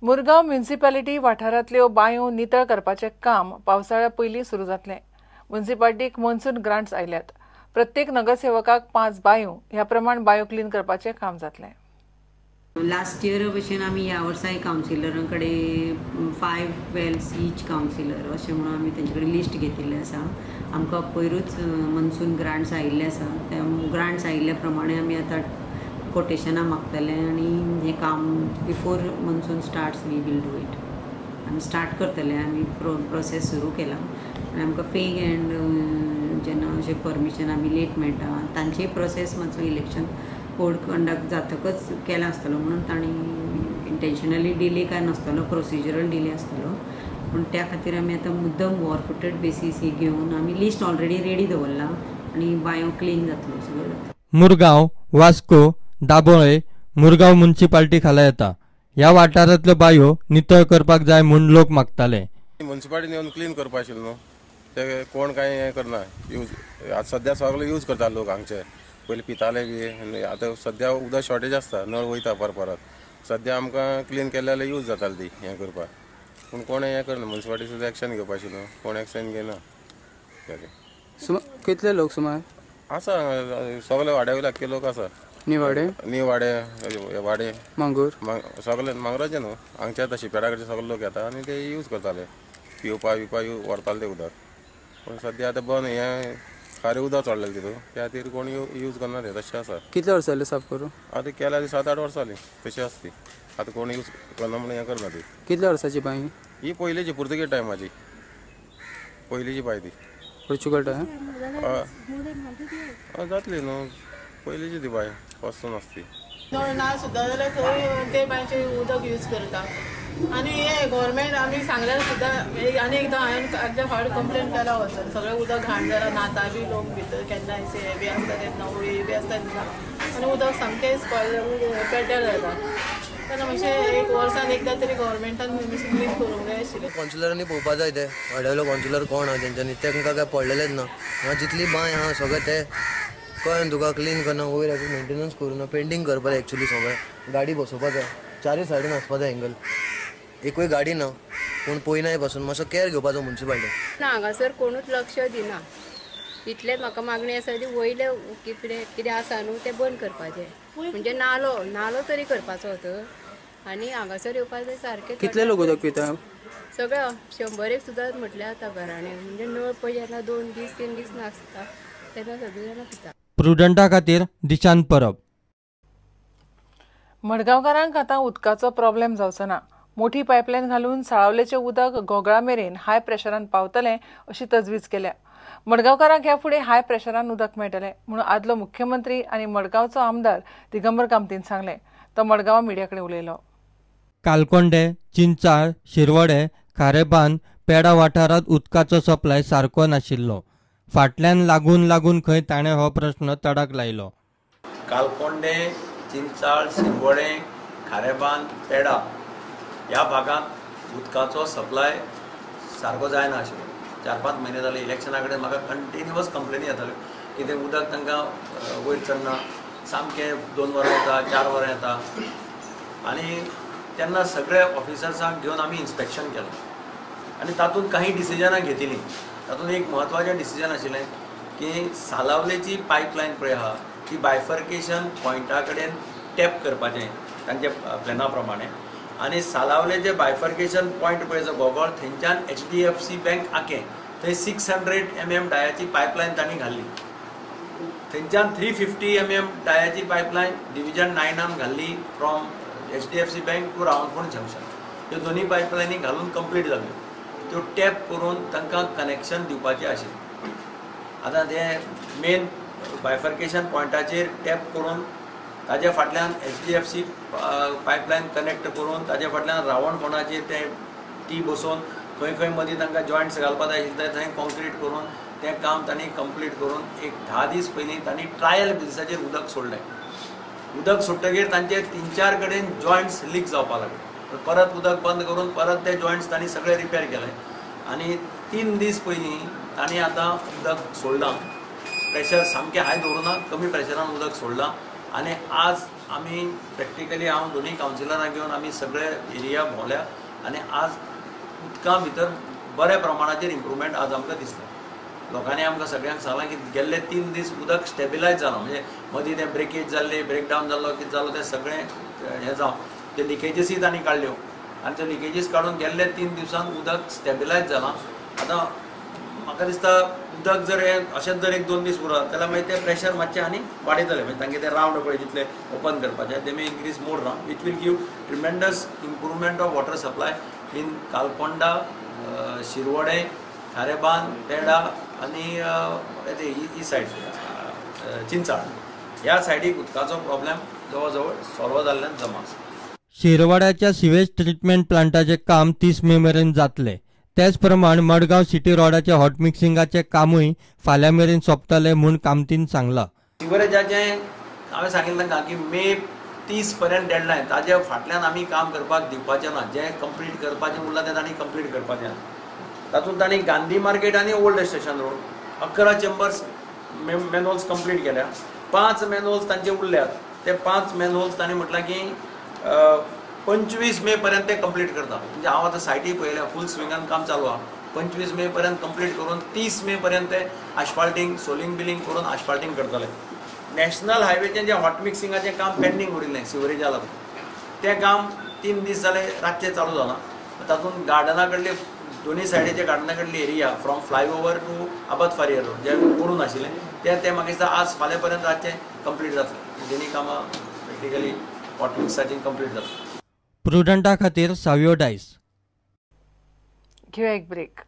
Mormugao municipality वाठारांतल्यो बांयो नितळ करपाचें काम पावसाळ्या पयलीं सुरू जातलें. म्युनिसिपालिटीक मॉन्सून ग्रांट्स आयल्यात. प्रत्येक नगरसेवकाक 5 बांयो ह्या प्रमाण बांयो क्लीन करपाचें काम जातलें. लास्ट इयर भशेन आमी ह्या वर्साय कावन्सिलरां कडेन 5 वेल्स ईच कावन्सिलर अशें म्हणून आमी तेंचे कडेन लिस्ट घेतिल्लें आसा. आमकां पयरूच मॉन्सून ग्रांट्स आयिल्ले आसा. त्या ग्रांट्स आयिल्ल्या प्रमाणे आमी आतां कोटेशनां मागतले आनी हें काम before monsoon starts we will do it. आमी स्टार्ट करतले. आमी प्रोसेस सुरू केला आनी आमकां पेग एंड जेन्ना अशें परमिशन आमी लेट मेळटा तांचेय प्रोसेस मातसो इलेक्शन कोड कंडक्ट जातकच केला आसतलो म्हणून तांणी इंटेन्शनली डिले काय नासतलो, प्रोसिजरल डिले आसतलो. पूण त्या खातीर आमी आतां मुद्दम वॉर फुटेड बेसीस ही घेवन आमी लिस्ट ऑलरेडी रेडी दवरला आनी बांयो क्लीन जातलो सगळ्यो जातलो. मुरगांव, वास्को, दाबोळे मुरगांव म्युनिसिपालिटी खाला येता. ह्या वाठारांतल्यो बांयो नितळ करपाक जाय म्हूण लोक मागताले. म्युनिसिपालिटीन येवन क्लीन करपा आशिल्लो न्हू, ते कोण काय हें करना. यूज आतां सद्या सगळे यूज करता लोक हांगचे. पयलीं पिताले बी. आतां सद्या उदक शॉर्टेज आसता, नळ वयता परत. सद्या आमकां क्लीन केले जाल्यार यूज जाताली ती हें करपाक. पूण कोण हें करना. म्युनिसिपालिटी सुद्दां एक्शन घेवपा आशिल्लो, कोण एक्शन घेना. कितले लोक सुमार आसा सगळे वाड्या वयले आख्खे लोक आसा. निवाडे वाडे मांगूर सगळे मांगराचे न्हू, हांगचे येता शिपेडा कडचे सगळे लोक येता आनी ते यूज करताले. पिवपा व्हरताले ते उदक. पूण सद्या आतां बंद हें खारें उदक चडलें तितून, त्या खातीर कोण यूज करना ते तशें आसा. कितले वर्सां जाले साफ करून? आतां केल्या 7-8 वर्सां जालीं तशी आसा ती. आतां कोण यूज करना म्हणून हें करना ती. कितल्या वर्साची बांय ही पयलीची पुर्तुगेज टायमाची पयलीची बांय ती. पोर्चुगल टायम जातली न्हू, पयलीची ती बांय वचून आसता ती. नळ ना सुद्दां जाल्यार थंय ते बांयचे उदक यूज करता. आनी हे गव्हर्मेंट आमी सांगल्यार सुद्दां आनी एकदां हांवें अर्द्या फावट कंप्लेन केला वचून सगळें उदक घाण जालां. नाता बी लोक भितर केन्नाय हे बी आसता तेन्ना होळी बी आसता तेन्ना आनी उदक सामकें पेड्ड्यार जाता. तेन्ना मातशें एक वर्सान एकदां तरी गव्हर्मेंटान मातशें क्लीन करूंक जाय आशिल्लें. कॉन्सिलरांनी पळोवपा जाय ते वाड्यावयलो कॉन्सिलर कोण आहा तेंच्यांनी, तांकां काय पडलेलेच ना. हांगा जितली बांय आहा सगळें ते कळ्ळें तुका क्लीन करना, वयर हाका मेंटेनन्स करूना, पेंटींग करपा जाय. एक्चुली सगळें गाडी बसोवपा जाय, चारूय सायडीन आसपा जाय एंगल. एकूय गाडी ना, पूण पयनाय पासून मातसो केअर घेवपाचो म्युनिसिपालिटी. ना हांगासर कोणूच लक्ष दिना. इतलेच म्हाका मागणी आसा ती वयले कितें आसा न्हू तें बंद करपाचें. म्हणजे नालो तरी करपाचो होतो आनी हांगासर येवपा जाय सारकें. कितले लोक उदक पिता? सगळे 100 सुद्दां म्हटल्यार आतां घरांनी. म्हणजे नळ पळय जेन्ना 2 दीस 3 दीस नासता तेन्ना सगळीं जाणां पिता. प्रुडंटा खातीर दिशांत परब. मडगांवकारांक आतां उदकाचो प्रॉब्लेम जावचो ना. मोठी पायपलायन घालून साळावलेचें उदक गोगळा मेरेन हाय प्रेशरान पावतलें अशी तजवीज केल्या. मडगांवकारांक ह्या फुडें हाय प्रेशरान उदक मेळटलें म्हणून आदलो मुख्यमंत्री आनी मडगांवचो आमदार दिगंबर कामतीन सांगलें. तो मडगांव मिडिया कडेन उलयलो. कालकोंडे, चिंचाळ, शिरवडे, खारेबांद, पेडा वाठारांत उदकाचो सप्लाय सारको नाशिल्लो. फाटल्यान लागून खंय ताणें हो प्रश्न तडाक लायलो. कालकोंडे, चिंचाळ, शिरवडे, खारेबांद, पेडा ह्या भागांत उदकाचो सप्लाय सारको जायना आशिल्लो. 4-5 म्हयने जाले इलेक्शना कडेन म्हाका कंटिन्युअस कंप्लेनी येताल्यो की तें उदक तांकां वयर चडना, सामकें 2 वरां येता, 4 वरां येता. आनी तेन्ना सगळे ऑफिसर्सांक घेवन आमी इन्स्पेक्शन केलें आनी तातूंत काही डिसिजनां घेतिल्लीं. तातूंत एक म्हत्वाचें डिसिजन आशिल्लें की सालावलेची पायपलायन पळय आहा ती बायफर्केशन पॉयंटा कडेन टॅप करपाचें तांचे प्लॅना प्रमाणे. आनी सालावलेचें बायफर्केशन पॉयंट पळय जो गोगोळ थंयच्यान HDFC बँक आकें थंय 600 mm डायाची पायपलायन तांणी घाल्ली. थंयच्यान 350 mm डायाची पायपलायन डिव्हिजन 9 घाल्ली from HDFC bank to Ravanfond junction. ह्यो दोनी पायपलायनी घालून कंप्लीट जाल्यो. त्यो टॅप करून तांकां कनेक्शन दिवपाचें आशिल्लें. आतां ते मेन बायफर्केशन पॉयंटाचेर टॅप करून ताजे फाटल्यान HDFC पायपलायन कनेक्ट करून ताजे फाटल्यान रावणफोंडाचेर ते टी बसोवन खंय मदीं तांकां जॉयंट्स घालपाक जाय आशिल्ले थंय कॉन्क्रीट करून तें काम तांणी कंप्लीट करून एक 10 दीस पयलीं तांणी ट्रायल बेसिसाचेर उदक सोडलें. उदक सोडटकीर तांचे 3-4 कडेन जॉयंट्स लीक जावपाक लागले. परत उदक बंद करून परत ते जॉयंट्स तांणी सगळे रिपेर केले आनी 3 दीस पयलीं तांणी आतां उदक सोडलां. प्रेशर सामकें हाय दवरुना, कमी प्रेशरान उदक सोडलां आणि आज आम्ही प्रॅक्टिकली हांव दोन्ही कावन्सिलरांक घेवन आमी सगळे एरिया भोंवल्या आणि आज उदका भितर बऱ्या प्रमाणाचेर इम्प्रुवमेंट आज आमकां दिसता. लोकांनी आमकां सगळ्यांक सांगलां की गेल्ले 3 दीस उदक स्टेबिलायज जालां, म्हणजे मदीं तें ब्रेकेज जाल्ली, ब्रेकडावन जाल्लो, कितें जालो तें सगळें हें जावन ते लिकेजीसूय तांणी काडल्यो आनी ते लिकेजीस काडून गेल्ले 3 दिवसांत उदक स्टेबिलायज जालां. आतां म्हाका दिसता उदक जर हें अशेंच जर 1-2 दीस उरत जाल्यार मागीर तें प्रेशर मातशें आनी वाडयतलें, म्हणजे तांगे तें रावंड पळय जितलें ओपन करपाचें ते मे इनक्रीज मोर ना, which will give tremendous improvement of water supply in Kalkonda, Shirvode, Kharebandh, Pedda आनी ही सायड चिंचाळ ह्या सायडीक उदकाचो प्रॉब्लेम जवळ जवळ सॉल्व जाल्ल्यान जमा आसा. शिरवाड्याच्या सिवेज ट्रीटमेंट प्लांटाचे काम 30 मे मेरेन जातले. त्याच प्रमाण मडगांव सिटी रोडाचे हॉट मिक्सिंगाचे कामूय फाल्यां मेरेन सोंपतले म्हूण कामतीन सांगलां. सिवरेजाचें हांवें सांगिल्लें तांकां की मे 30 पर्यंत डेडलायन, ताजे फाटल्यान आमी काम करपाक दिवपाचें ना. जें कंप्लीट करपाचें उरलां तें तांणी कंप्लीट करपाचें ना. तातूंत तांणी गांधी मार्केट आनी old station road 11 chambers manholes complete केल्या. 5 मॅनहोल्स तांचे उरल्यात. ते 5 मॅनहोल्स तांणी म्हटलां की 25 मे पर्यंत ते कंप्लीट करता. म्हणजे हांव आतां सायटी पळयल्या, फूल स्विंगान काम चालू आहा. 25 मे पर्यंत कंप्लीट करून 30 मे पर्यंत ते आस्फाल्टींग, सोलिंग बिलिंग करून आस्फाल्टींग करतले. नॅशनल हायवेचें जें हॉट मिक्सिंगाचें काम पेंडींग उरिल्लें सिवरेजा लागून, तें काम 3 दीस जाले रातचें चालू जालां. तातूंत गार्डना कडली दोनी सायडीचे गार्डना कडली एरिया फ्रॉम फ्लायओवर टू आबाद फारियर रोड जें पडून आशिल्लें तें म्हाका दिसता आज फाल्यां पर्यंत रातचें कंप्लीट जातलें. दोनी कामां प्रॅक्टिकली हॉट मिक्साची कंप्लीट जातली. प्रुडंटा खातीर सावियो डायस. घेऊया एक ब्रेक.